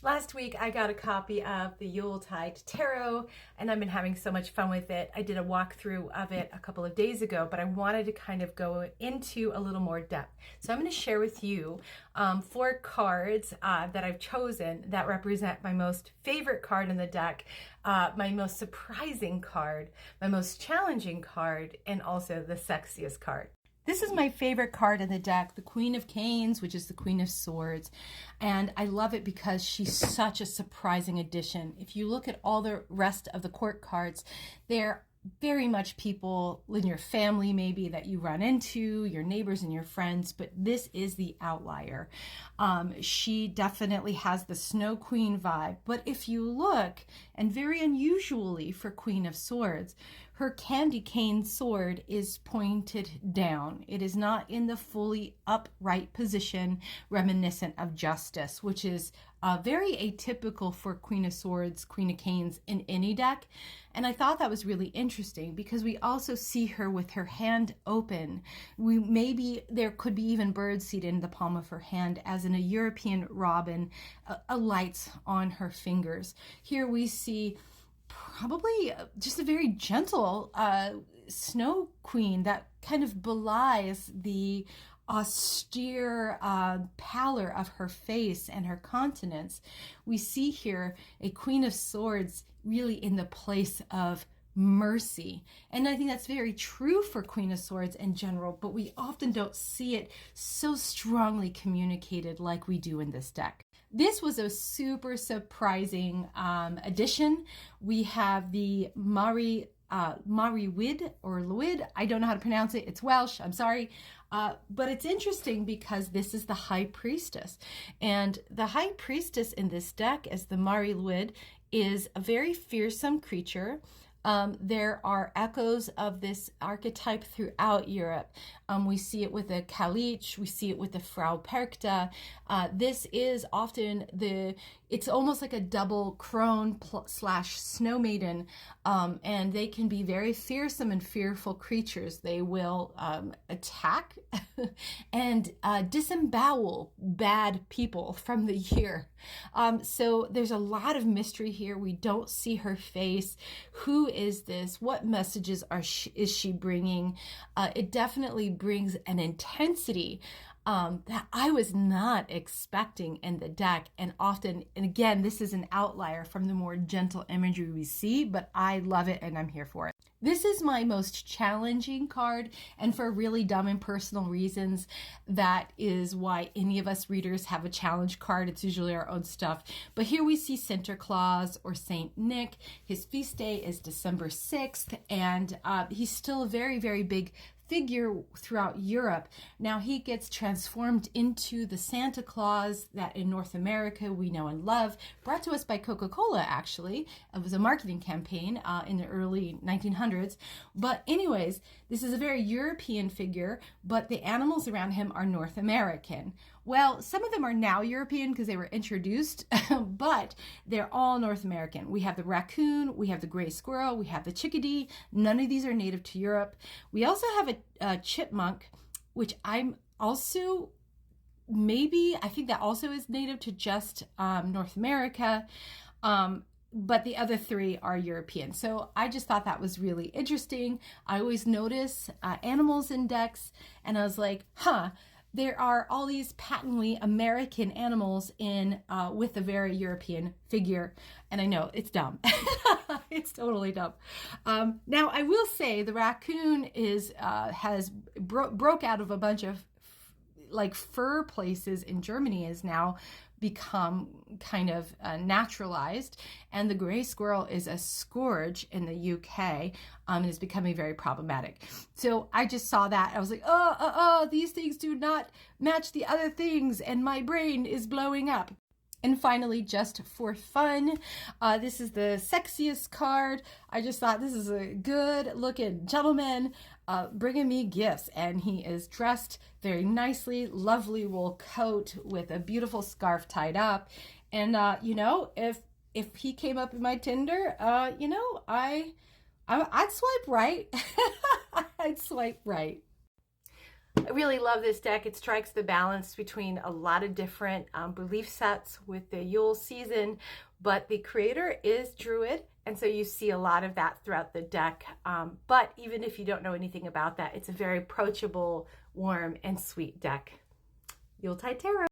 Last week I got a copy of the Yuletide Tarot and I've been having so much fun with it. I did a walkthrough of it a couple of days ago, but I wanted to kind of go into a little more depth. So I'm going to share with you 4 cards that I've chosen that represent my most favorite card in the deck, my most surprising card, my most challenging card, and also the sexiest card. This is my favorite card in the deck, the Queen of Canes, which is the Queen of Swords. And I love it because she's such a surprising addition. If you look at all the rest of the court cards, they're very much people in your family maybe that you run into, your neighbors and your friends, but this is the outlier. She definitely has the Snow Queen vibe, but if you look, and very unusually for Queen of Swords, her candy cane sword is pointed down. It is not in the fully upright position reminiscent of justice, which is very atypical for Queen of Swords, Queen of Canes in any deck. And I thought that was really interesting because we also see her with her hand open. Maybe there could be even birdseed in the palm of her hand, as in a European robin, alights on her fingers. Here we see probably just a very gentle snow queen that kind of belies the austere pallor of her face and her countenance. We see here a Queen of Swords really in the place of mercy. And I think that's very true for Queen of Swords in general, but we often don't see it so strongly communicated like we do in this deck. This was a super surprising addition. We have the Mari Wyd or Lwyd. I don't know how to pronounce it. It's Welsh. I'm sorry. But it's interesting because this is the High Priestess. And the High Priestess in this deck, as the Mari Lwyd, is a very fearsome creature. There are echoes of this archetype throughout Europe. We see it with the Caliche, we see it with the Frau Perkta. This is often it's almost like a double crone slash snow maiden, and they can be very fearsome and fearful creatures. They will attack and disembowel bad people from the year. So there's a lot of mystery here. We don't see her face. Who is this? What messages is she bringing? It definitely brings an intensity that I was not expecting in the deck. And often, and again, this is an outlier from the more gentle imagery we see, but I love it and I'm here for it. This is my most challenging card, and for really dumb and personal reasons. That is why any of us readers have a challenge card. It's usually our own stuff. But here we see Sinterklaas or Saint Nick. His feast day is December 6th, and he's still a very, very big figure throughout Europe. Now he gets transformed into the Santa Claus that in North America we know and love, brought to us by Coca-Cola actually. It was a marketing campaign in the early 1900s. But anyways, this is a very European figure, but the animals around him are North American. Well, some of them are now European because they were introduced, but they're all North American. We have the raccoon, we have the gray squirrel, we have the chickadee. None of these are native to Europe. We also have a chipmunk, which I'm also I think that also is native to just North America. But the other 3 are European. So I just thought that was really interesting. I always notice animals in decks, and I was like, there are all these patently American animals in with a very European figure. And I know it's dumb. It's totally dumb. Now I will say the raccoon has broke out of a bunch of like fur places in Germany, is now become kind of naturalized, and the gray squirrel is a scourge in the UK and is becoming very problematic. So I just saw that. I was like, these things do not match the other things, and my brain is blowing up. And finally, just for fun, this is the sexiest card. I just thought this is a good looking gentleman bringing me gifts, and he is dressed very nicely, lovely wool coat with a beautiful scarf tied up. And if he came up in my Tinder, I'd swipe right. I'd swipe right. I really love this deck. It strikes the balance between a lot of different belief sets with the Yule season, but the creator is Druid, and so you see a lot of that throughout the deck. But even if you don't know anything about that, it's a very approachable, warm, and sweet deck. Yuletide Tarot.